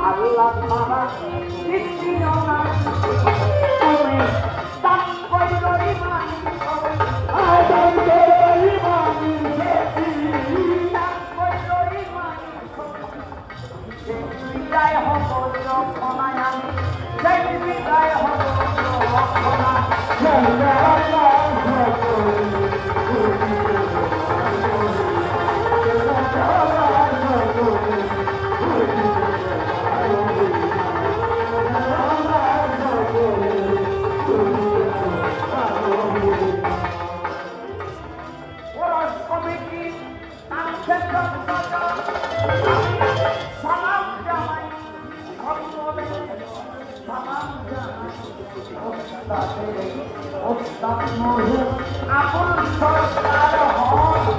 আল্লাহ ছাড়া কিছুও না তুমি দান করো ইমান দান করো ইমান দান করো ইমান বিদায় হব যখনায় আমি সেই বিদায় হব যখনা আপন সরকার হয়